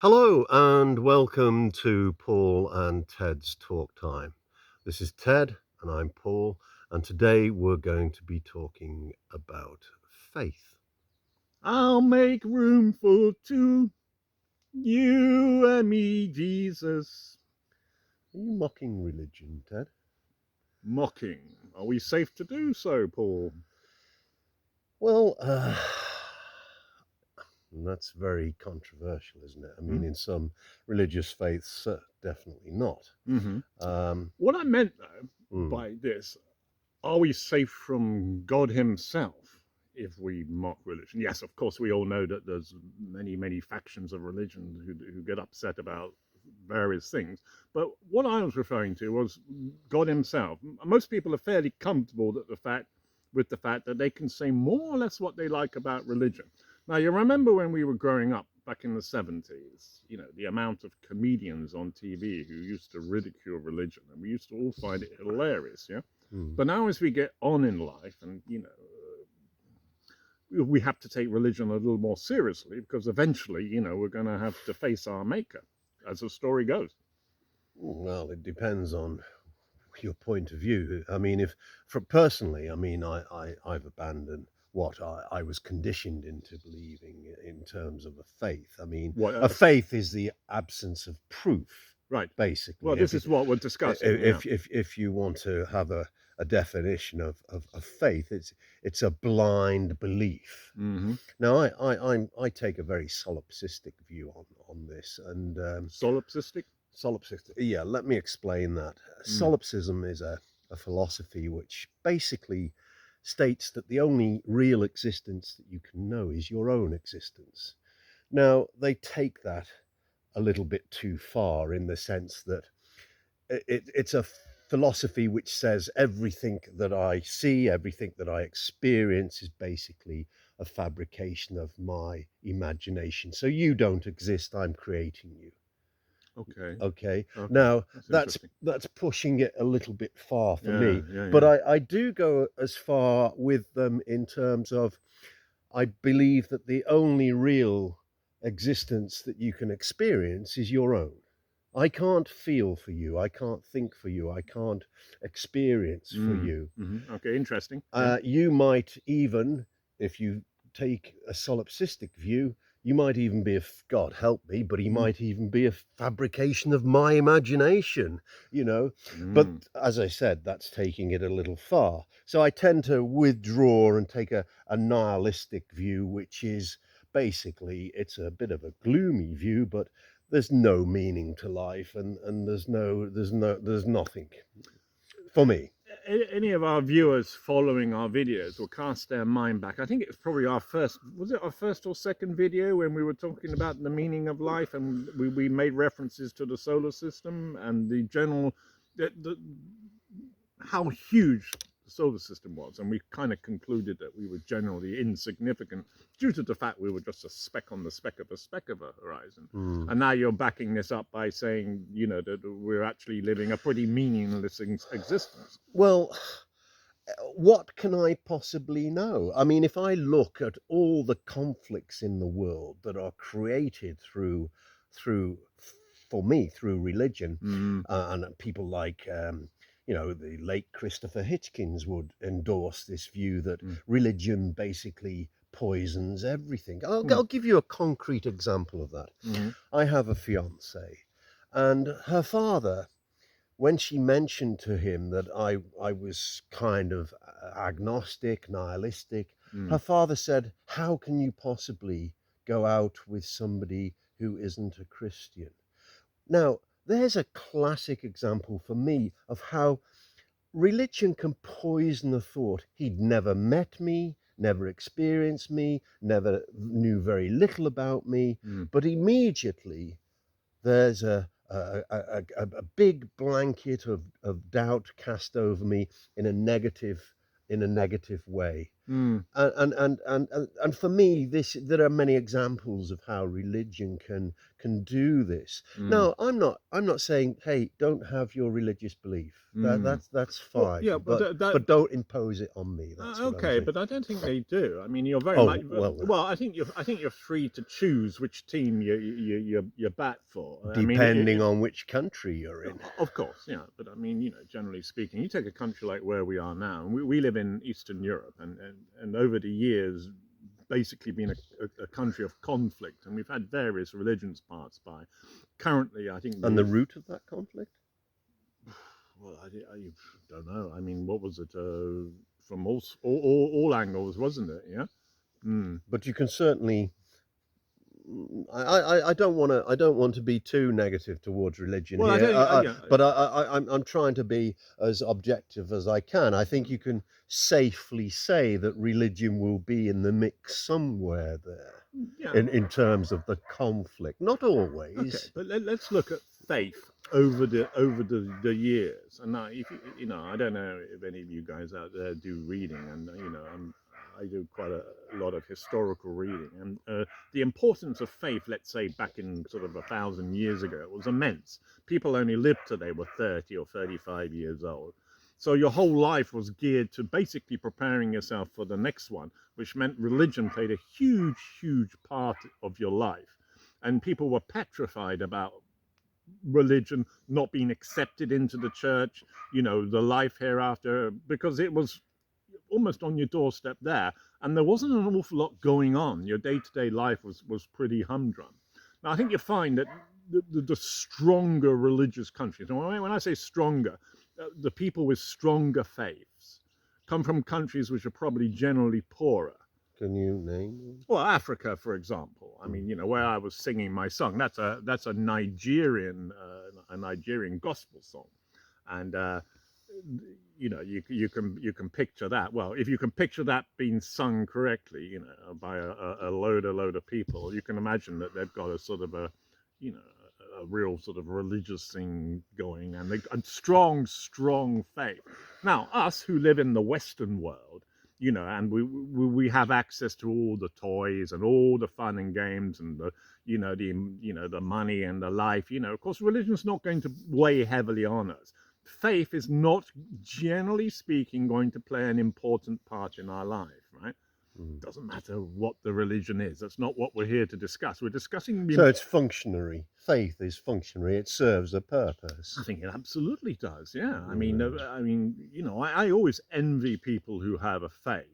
Hello and welcome to Paul and Ted's Talk Time. This is Ted and I'm Paul, and today we're going to be talking about faith. I'll make room for two, you and me, Jesus. Are you mocking religion, Ted? Mocking. Are we safe to do so, Paul? Well, that's very controversial, isn't it? I mean, in some religious faiths, definitely not. Mm-hmm. Um, What I meant, though, mm, by this, are we safe from God Himself if we mock religion? Yes, of course, we all know that there's many factions of religion who get upset about various things. But what I was referring to was God Himself. Most people are fairly comfortable with the fact that they can say more or less what they like about religion. Now, you remember when we were growing up back in the 70s, the amount of comedians on TV who used to ridicule religion, and we used to all find it hilarious, yeah? mm. But now, as we get on in life, and we have to take religion a little more seriously because eventually, we're going to have to face our maker, as the story goes. Well, it depends on your point of view. I mean, if for personally, I mean, I've abandoned what I was conditioned into believing in terms of a faith. I mean, What? a faith is the absence of proof, Right. Well, basically. this is what we're discussing. Yeah. If you want to have a definition of faith, it's a blind belief. Mm-hmm. Now, I take a very solipsistic view on this, and Solipsistic. solipsistic. Yeah, let me explain that. Mm. Solipsism is a philosophy which basically states that the only real existence that you can know is your own existence. Now, they take that a little bit too far in the sense that it's a philosophy which says everything that I see, everything that I experience is basically a fabrication of my imagination. So you don't exist, I'm creating you. Okay. Okay. Okay. Now That's that's interesting. that's pushing it a little bit far for Yeah. me, Yeah. but Yeah. I do go as far with them in terms of I believe that the only real existence that you can experience is your own. I can't feel for you. I can't think for you. I can't experience for Mm. you. Mm-hmm. Okay. Interesting. Yeah. You might even, if you take a solipsistic view, you might even be God help me, but he Mm. might even be a fabrication of my imagination, you know. But Mm. as I said, that's taking it a little far. So I tend to withdraw and take a nihilistic view, which is basically it's a bit of a gloomy view, but there's no meaning to life and there's nothing for me. Any of our viewers following our videos will cast their mind back. I think it was probably was it our first or second video when we were talking about the meaning of life, and we made references to the solar system and the general, the how huge the solar system was, and we kind of concluded that we were generally insignificant due to the fact we were just a speck on the speck of a horizon. Hmm. And now you're backing this up by saying, that we're actually living a pretty meaningless existence. Well, what can I possibly know? I mean, if I look at all the conflicts in the world that are created through, for me, through religion, Mm, and people like, the late Christopher Hitchens would endorse this view that mm, religion basically poisons everything. I'll mm, give you a concrete example of that. mm, I have a fiance, and her father, when she mentioned to him that I was kind of agnostic, nihilistic, her mm. father said, "How can you possibly go out with somebody who isn't a Christian?" Now, there's a classic example for me of how religion can poison a thought. He'd never met me, never experienced me, never knew very little about me, Mm. but immediately there's a big blanket of doubt cast over me in a negative way. Mm, And for me, there are many examples of how religion can do this. mm, Now, I'm not saying, hey, don't have your religious belief. mm. That's Well, fine, yeah, but that but don't impose it on me. That's what I'm okay, saying. but I don't think they do. I mean, you're very much Oh well, well. I think you're free to choose which team you bat for. I mean, depending on which country you're in. of course, yeah. But I mean, generally speaking, you take a country like where we are now, and we live in Eastern Europe, and over the years, basically been a country of conflict, and we've had various religions passed by. Currently, I think And the the root of that conflict? well, I don't know. I mean, what was it? From all angles, wasn't it? Yeah. Mm. But you can certainly. I don't want to be too negative towards religion Well, I here, don't. but I'm trying to be as objective as I can. I think you can safely say that religion will be in the mix somewhere there, Yeah. in terms of the conflict. Not Okay, always. but let's look at faith over the years. And now, if I don't know if any of you guys out there do reading, and I do quite a lot of historical reading, and the importance of faith, let's say back in sort of 1,000 years ago, was immense. People only lived till they were 30 or 35 years old. So your whole life was geared to basically preparing yourself for the next one, which meant religion played a huge, huge part of your life. And people were petrified about religion not being accepted into the church, the life hereafter, because it was almost on your doorstep there, and there wasn't an awful lot going on. Your day-to-day life was pretty humdrum. Now, I think you find that the stronger religious countries, and when I say stronger, the people with stronger faiths come from countries which are probably generally poorer. Can you name? Well, Africa, for example. I Mm. mean, where I was singing my song, that's a Nigerian gospel song, and you can picture that. Well, if you can picture that being sung correctly, by a load of people, you can imagine that they've got a sort of you know a real sort of religious thing going, and strong faith. Now, us who live in the Western world, and we have access to all the toys and all the fun and games and the money and the life. Of course, religion's not going to weigh heavily on us. Faith is not, generally speaking, going to play an important part in our life, right? Mm. Doesn't matter what the religion is. That's not what we're here to discuss. We're discussing So it's functionary. Faith is functionary. It serves a purpose. I think it absolutely does. Yeah. Mm. I always envy people who have a faith.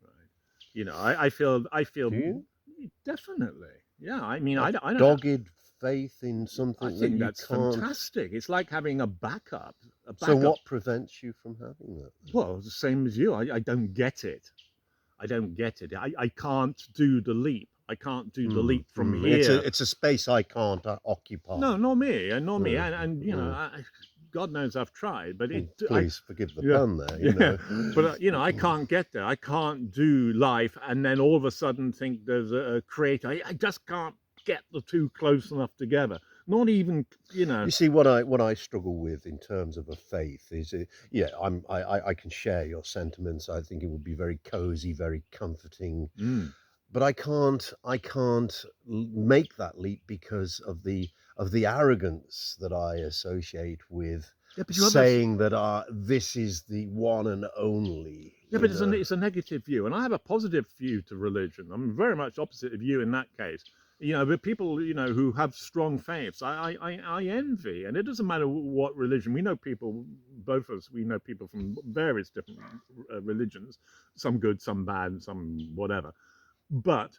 Right? I feel Do you? definitely. Yeah. I mean, A I don't. dogged faith in I something that think you that's can't. fantastic. It's like having a backup. So what prevents you from having that? Well, the same as you. I don't get it. I don't get it. I can't do the leap. I can't do the leap from here. It's a space I can't occupy. No, not me, and not me. Mm, And mm. God knows I've tried, but Please forgive the yeah, pun there. yeah. But I can't get there. I can't do life, and then all of a sudden think there's a creator. I just can't get the two close enough together. Not even. You see, what I struggle with in terms of a faith is, yeah, I can share your sentiments. I think it would be very cozy, very comforting, Mm. but I can't make that leap because of the arrogance that I associate with Yeah, but you have saying that this is the one and only. Yeah, but it's a negative view, and I have a positive view to religion. I'm very much opposite of you in that case. But people, who have strong faiths, I envy, and it doesn't matter what religion. We know people, both of us, we know people from various different religions, some good, some bad, some whatever. But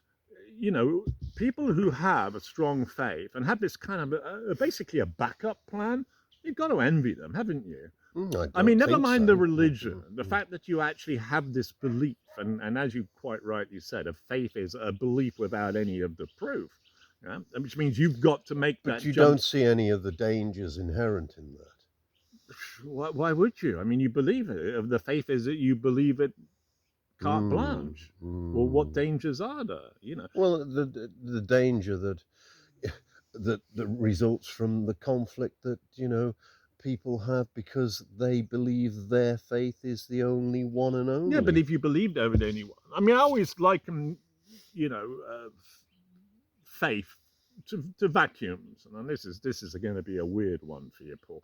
people who have a strong faith and have this kind of basically a backup plan, you've got to envy them, haven't you? I mean, don't never think mind the so. religion, the fact that you actually have this belief, and as you quite rightly said, a faith is a belief without any of the proof, yeah? Which means you've got to make But that you jump. don't see any of the dangers inherent in that. Why would you? I mean, you believe it. The faith is that you believe it carte blanche. Well, what Mm. dangers are there? Well, the danger that results from the conflict that people have because they believe their faith is the only one and Yeah, but only. if you believed there was anyone, I mean, I always liken, you know, faith to vacuums, and this is going to be a weird one for you, Paul.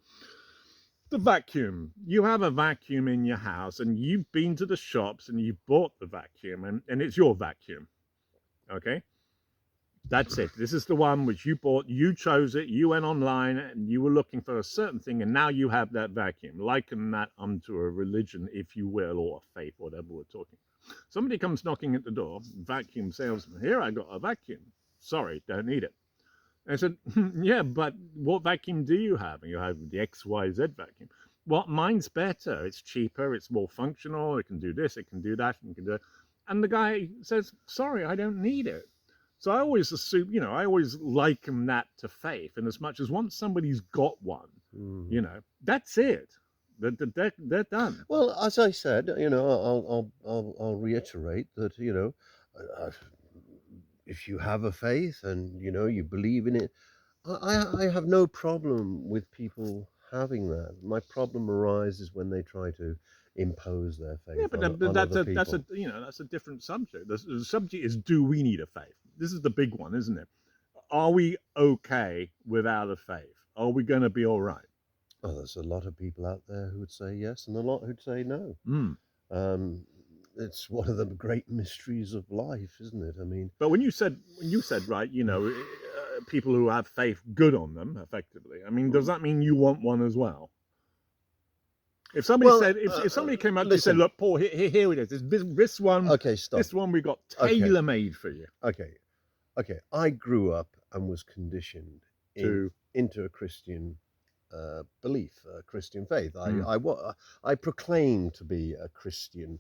The vacuum. You have a vacuum in your house, and you've been to the shops and you've bought the vacuum, and it's your vacuum. Okay, that's it. This is the one which you bought. You chose it. You went online and you were looking for a certain thing, and now you have that vacuum. Liken that unto a religion, if you will, or a faith, whatever we're talking. Somebody comes knocking at the door, vacuum salesman. Here, I got a vacuum. Sorry, don't need it. And I said, yeah, but what vacuum do you have? And you have the XYZ vacuum. Well, mine's better. It's cheaper. It's more functional. It can do this. It can do that. And it can do that. And the guy says, sorry, I don't need it. So I always assume, you know, I always liken that to faith. And as much as once somebody's got one, you know, that's it. They're done. Well, as I said, you know, I'll reiterate that, you know, uh, if you have a faith and you know you believe in it, I have no problem with people having that. My problem arises when they try to impose their Yeah, faith but on that's other a people. you know, that's a different subject. The subject is, do we need a faith? This is the big one, isn't it? Are we okay without a faith? Are we going to be all right? Oh, there's a lot of people out there who would say yes and a lot who'd say no. Mm. Um, it's one of the great mysteries of life, isn't it? I mean, But when you said right, you know, people who have faith, good on them, effectively. I mean, does that mean you want one as well? If somebody well, said, if somebody came up to you and said, listen. look, Paul, here it is. This one, Okay, stop. this one we got Okay, tailor made for you. okay. I grew up and was conditioned To into a Christian belief, a Christian faith. Mm. I proclaimed to be a Christian.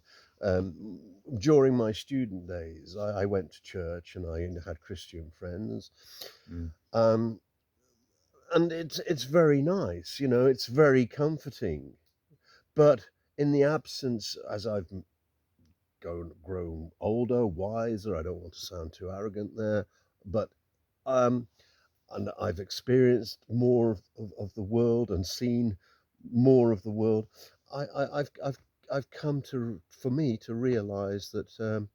During my student days, I went to church and I had Christian friends. Mm. And it's very nice, you know, it's very comforting. But in the absence, as I've grown older, wiser, I don't want to sound too arrogant there, but um, and I've experienced more of the world and seen more of the world. I've come to, for me, to realise that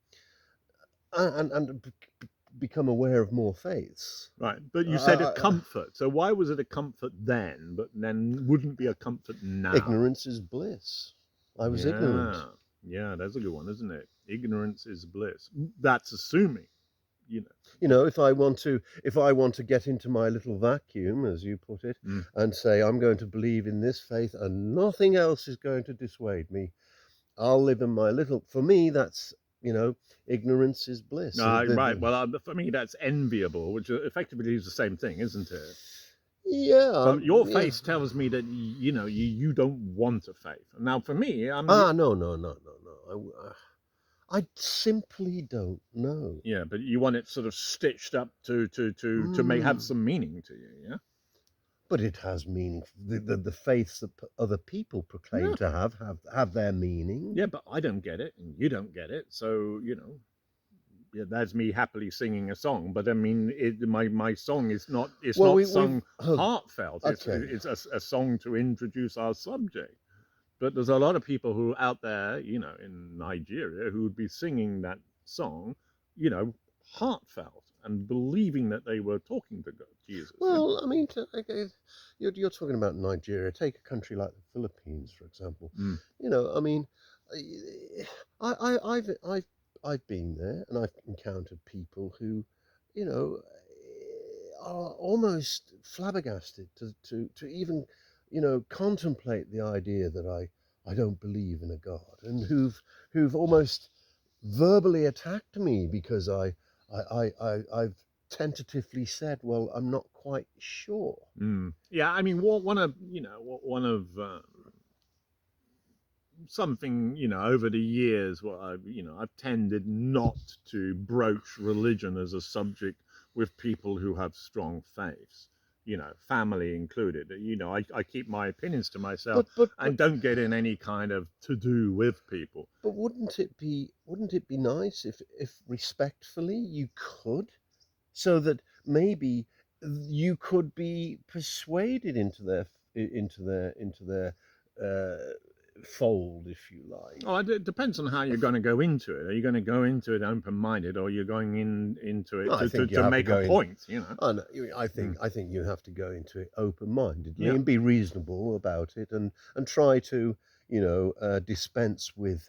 and become aware of more faiths. Right, but you said a Uh, comfort. So why was it a comfort then, but then wouldn't be a comfort now? Ignorance is bliss. I was ignorant. Yeah, that's a good one, isn't it? Ignorance is bliss. That's assuming, you know. You know, if I want to get into my little vacuum, as you put it, Mm. and say I'm going to believe in this faith and nothing else is going to dissuade me, I'll live in my little. For me, that's, you know, ignorance is bliss. Right. Well, for me, that's enviable, which effectively is the same thing, isn't it? Yeah, But your yeah. face tells me that you know you don't want a faith. Now, for me, No. I simply don't know. yeah, but you want it sort of stitched up to make have Mm. some meaning to you, yeah. But it has meaning. The faiths that other people proclaim Yeah, to have their meaning. yeah, but I don't get it, and you don't get it, so you know. Yeah, that's me happily singing a song, but I mean, my song is not Well, sung oh, heartfelt. okay. It's a song to introduce our subject. But there's a lot of people who out there, you know, in Nigeria, who would be singing that song, you know, heartfelt and believing that they were talking to God, Jesus. Yeah? Well, I mean, okay, you're talking about Nigeria. Take a country like the Philippines, for example. Mm. You know, I mean, I've been there and I've encountered people who, you know, are almost flabbergasted to even, you know, contemplate the idea that I don't believe in a God, and who've almost verbally attacked me because I've tentatively said, well, I'm not quite sure. Mm. Yeah, I mean, one of something, you know, over the years, what I've tended not to broach religion as a subject with people who have strong faiths, you know, family included. You know, I keep my opinions to myself But and don't get in any kind of to do with people. but wouldn't it be nice if respectfully you could, so that maybe you could be persuaded into their fold, if you like. Oh, it depends on how you're going to go into it. Are you going to go into it open-minded, or you're going into it I think you to have to make a go in. point? You know. I know, I think you have to go into it open-mindedly Yeah. and be reasonable about it, and try to dispense with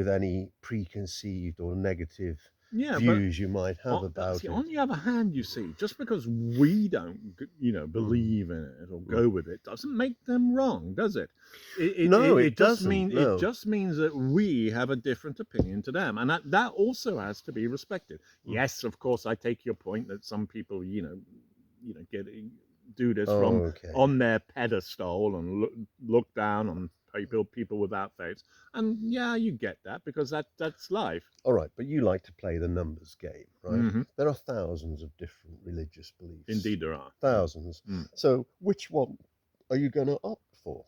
any preconceived or negative Yeah, but views you might have about see, it. on the other hand, you see, just because we don't, believe in it or go with it, doesn't make them wrong, does it? No, it Just doesn't. it No. just means that we have a different opinion to them, and that also has to be respected. Mm. Yes, of course, I take your point that some people, get do this from Okay. on their pedestal and look down on people without faith, and yeah, you get that because that's life. All right, but you like to play the numbers game, right? Hmm. There are thousands of different religious beliefs. Indeed, there are Thousands. Mm. So which one are you going to opt for?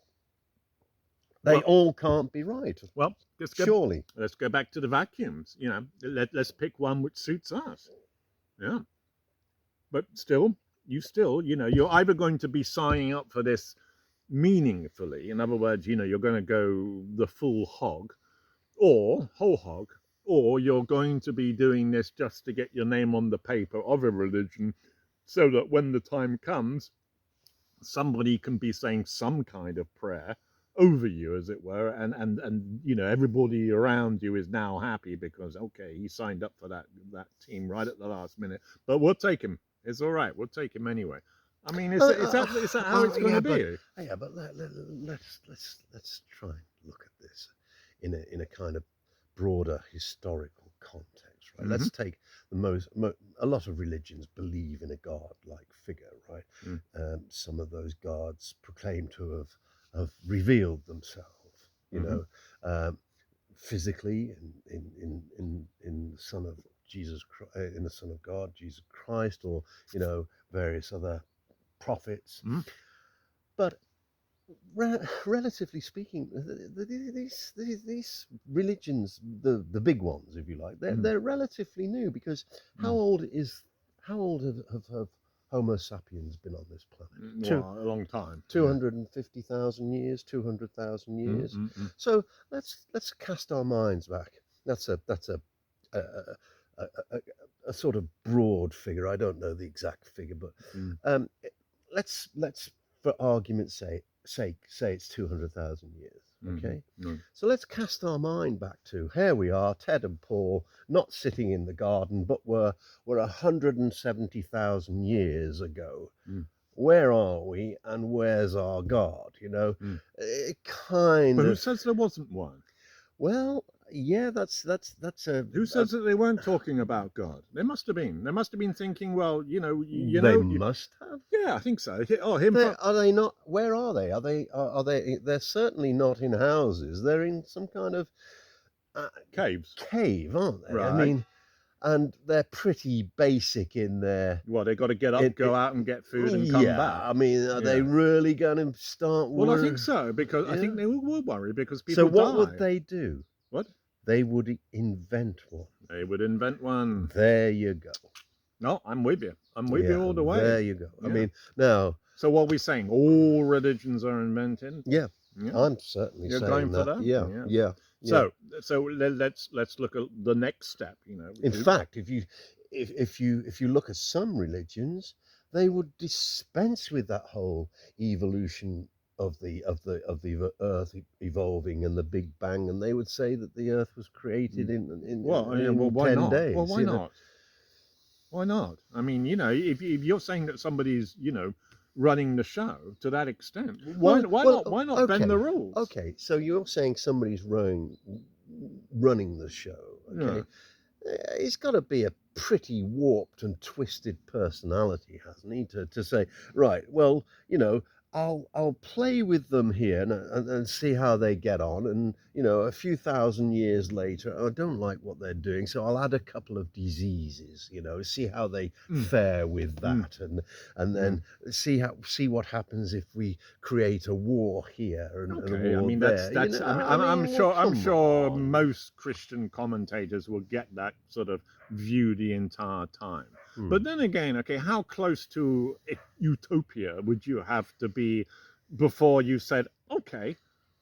They Well, all can't be right. Well, Surely. let's go back to the vacuums. Let's pick one which suits us. Yeah, but you're either going to be signing up for this meaningfully. In other words, you're going to go the full hog, or whole hog, or you're going to be doing this just to get your name on the paper of a religion, so that when the time comes, somebody can be saying some kind of prayer over you, as it were, and everybody around you is now happy because okay, he signed up for that team right at the last minute, but we'll take him. It's all right, we'll take him anyway. I mean, is that how it's going to be? Yeah, but let's try and look at this in a kind of broader historical context, right? Mhm. Let's take a lot of religions believe in a god-like figure, right? Some of those gods proclaim to have revealed themselves, physically in the Son of Jesus, in the Son of God, Jesus Christ, or various other prophets. But relatively speaking, these religions, the big ones, if you like, they're relatively new, because how old have Homo sapiens been on this planet? Well, a long time. 250,000 years, 200,000 years. So let's cast our minds back. That's a a, a, a, a sort of broad figure. I don't know the exact figure, but let's for argument's sake say it's 200,000 years. Okay, so let's cast our mind back to, here we are, Ted and Paul, not sitting in the garden, but we're 170,000 years ago. Where are we, and where's our God? It kind But of. who says there wasn't one? Well, yeah, that's a. Who says that they weren't talking about God? They must have been. They must have been thinking, well, They must have. Yeah, I think so. Oh, him. Are they not? Where are they? Are they? Are they? They're certainly not in houses. They're in some kind of caves. Cave, aren't they? Right. I mean, and they're pretty basic in their. Well, they got to get up, go out, and get food, and come back. I mean, are they really going to start? Well, I think so, because I think they will worry because people. So what would they do? What? They would invent one. They would invent one. There you go. No, I'm with you. I'm with you all the way. There you go. I mean, now. So what are we saying? All religions are invented? Yeah. I'm certainly saying going that. for that? Yeah. So let's look at the next step. In fact, if you look at some religions, they would dispense with that whole evolution of the Earth evolving and the Big Bang, and they would say that the Earth was created in why 10 not? days. Well, why not? Why not? I mean, if you're saying that somebody's running the show to that extent, why not bend the rules? Okay, so you're saying somebody's running the show. Okay, he's got to be a pretty warped and twisted personality, hasn't he? To say, right, well, I'll play with them here and see how they get on. And, a few thousand years later, I don't like what they're doing, so I'll add a couple of diseases, see how they fare with that. And then see what happens if we create a war here and a war there. I'm sure most Christian commentators will get that sort of view the entire time. But then again, okay, how close to utopia would you have to be before you said, okay,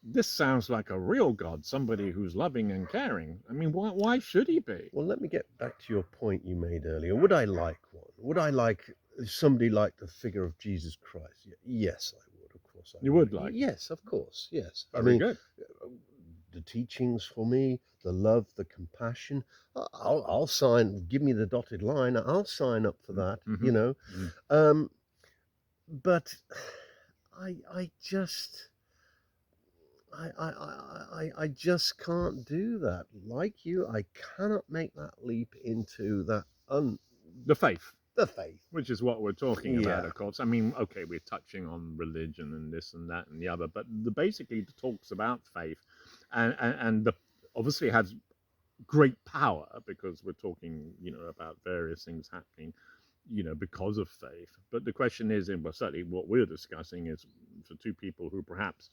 this sounds like a real God, somebody who's loving and caring. I mean, why should he be? Well, let me get back to your point you made earlier. Would I like one? Would I like somebody like the figure of Jesus Christ? Yes, I would. Of course, I You would. would like. Yes, of course. Yes. I Very mean, good. the teachings for me, the love, the compassion. I'll sign. Give me the dotted line. I'll sign up for that. Mm-hmm. You know, Mm. but I just. I just can't do that. Like you, I cannot make that leap into that The faith, the faith. which is what we're talking about, Yeah. of course. I mean, okay, we're touching on religion and this and that and the other, but basically the talks about faith, and the obviously has great power because we're talking, about various things happening, because of faith. But the question is, and well, certainly what we're discussing is for two people who perhaps,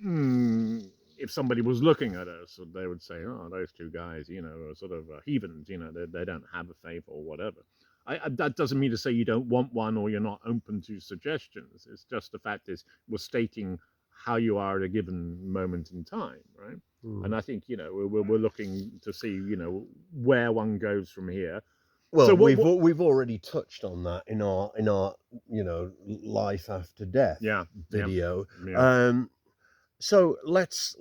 if somebody was looking at us, they would say, "Oh, those two guys, are sort of heathens. They don't have a faith or whatever." That doesn't mean to say you don't want one or you're not open to suggestions. It's just the fact is we're stating how you are at a given moment in time, right? And I think we're looking to see where one goes from here. Well, So we've already touched on that in our life after death Yeah, video. yeah. So let's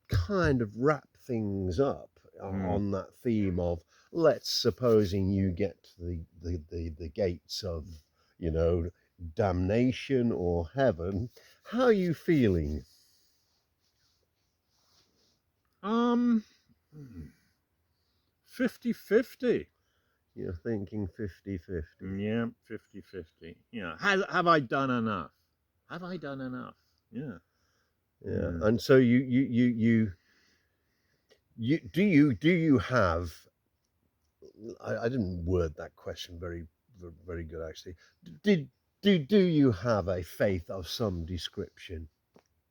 kind of wrap things up on that theme of, let's supposing you get to the gates of damnation or heaven. How are you feeling? Um, 50-50. You're thinking 50-50. Yeah, 50-50. Yeah. Have I done enough? Have I done enough? Yeah. Yeah. And so you do you have, I didn't word that question very good actually. Do you have a faith of some description?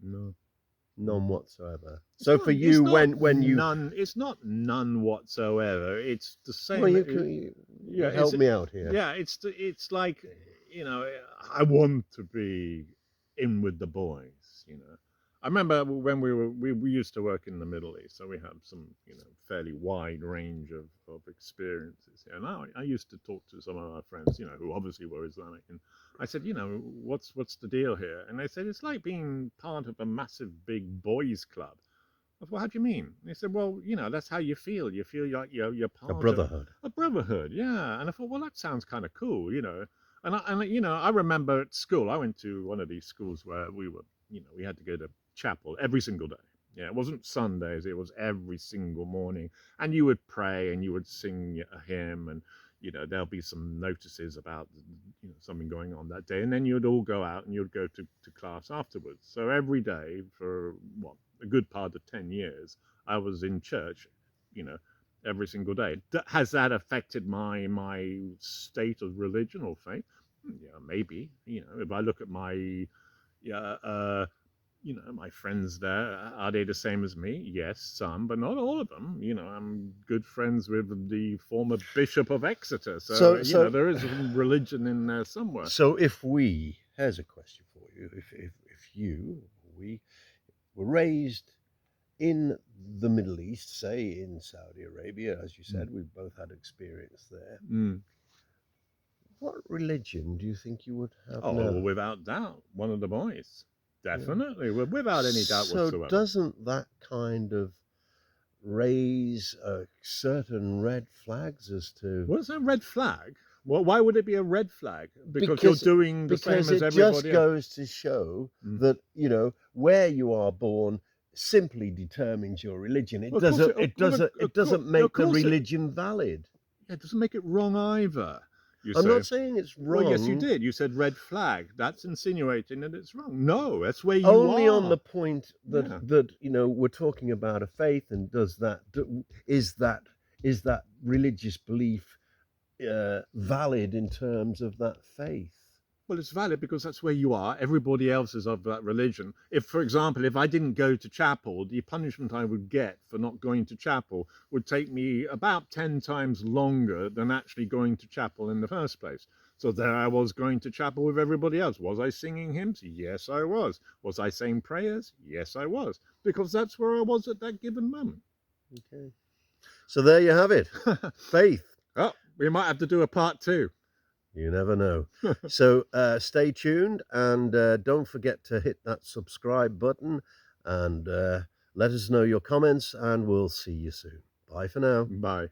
No. None whatsoever. It's So not, for it's you, not when you, none. It's not none whatsoever. It's the well, same. you can Yeah. help me out here. Yeah. It's like I want to be in with the boys. I remember when we used to work in the Middle East, so we had some fairly wide range of experiences. And I used to talk to some of our friends, who obviously were Islamic, and I said, what's the deal here? And they said it's like being part of a massive big boys club. I thought, well, how do you mean? And they said, well, that's how you feel. You feel like you're A part of brotherhood. a brotherhood, yeah. And I thought, well, that sounds kind of cool. I remember at school, I went to one of these schools where we had to go to chapel every single day. Yeah, it wasn't Sundays, it was every single morning. And you would pray and you would sing a hymn, and there'll be some notices about something going on that day, and then you'd all go out and you'd go to class afterwards. So every day for what, a good part of 10 years, I was in church, you know, every single day. Has that affected my state of religion or faith? Yeah, maybe. If I look at my yeah, my friends there, are they the same as me? Yes, some, but not all of them. I'm good friends with the former Bishop of Exeter, so there is religion in there somewhere. So if we, here's a question for you: if we were raised in the Middle East, say in Saudi Arabia, as you said, we've both had experience there. What religion do you think you would have now? Oh, without doubt, one of the boys. Definitely, without any doubt whatsoever. So doesn't that kind of raise certain red flags as to... What's a red flag? Well, why would it be a red flag? Because you're doing the same as everybody else. Because it just goes to show that, where you are born simply determines your religion. It doesn't make the religion valid. Yeah, it doesn't make it wrong either. I'm not saying it's wrong. Well, yes, you did. You said red flag. That's insinuating that it's wrong. No, that's where you only are. On the point that we're talking about a faith, and is that religious belief valid in terms of that faith? Well, it's valid because that's where you are. Everybody else is of that religion. If, for example, if I didn't go to chapel, the punishment I would get for not going to chapel would take me about 10 times longer than actually going to chapel in the first place. So there I was going to chapel with everybody else. Was I singing hymns? Yes, I was. Was I saying prayers? Yes, I was. Because that's where I was at that given moment. Okay. So there you have it. Faith. Oh, we might have to do a part 2. You never know. So stay tuned, and don't forget to hit that subscribe button, and let us know your comments, and we'll see you soon. Bye for now. Bye.